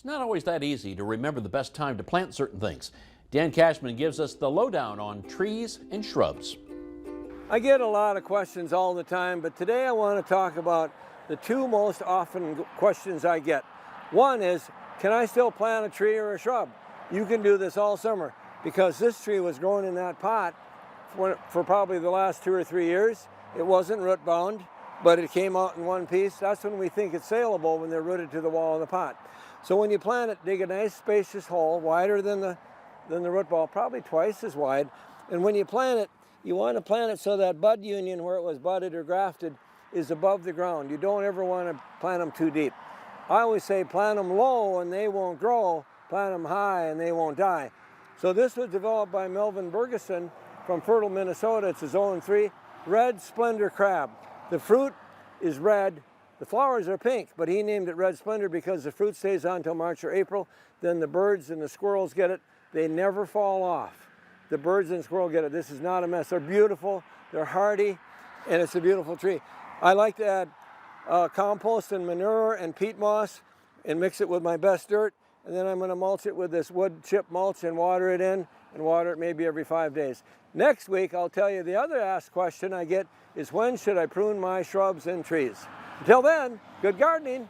not always that easy to remember the best time to plant certain things. Dan Cashman gives us the lowdown on trees and shrubs. I get a lot of questions all the time, but today I want to talk about the two most often questions I get. One is, can I still plant a tree or a shrub? You can do this all summer, because this tree was grown in that pot for probably the last 2 or 3 years. It wasn't root bound, but it came out in one piece. That's when we think it's saleable, when they're rooted to the wall of the pot. So when you plant it, dig a nice spacious hole, wider than the root ball, probably twice as wide. And when you plant it, you want to plant it so that bud union where it was budded or grafted is above the ground. You don't ever want to plant them too deep. I always say plant them low and they won't grow, plant them high and they won't die. So this was developed by Melvin Bergeson from Fertile, Minnesota. It's a Zone 3 red splendor crab. The fruit is red, the flowers are pink, but he named it red splendor because the fruit stays on until March or April. Then the birds and the squirrels get it. They never fall off. The birds and squirrel get it. This is not a mess. They're beautiful, they're hardy, and it's a beautiful tree. I like to add compost and manure and peat moss and mix it with my best dirt, and then I'm going to mulch it with this wood chip mulch and water it in, and water it maybe every 5 days. Next week I'll tell you the other asked question I get is, when should I prune my shrubs and trees? Until then, good gardening.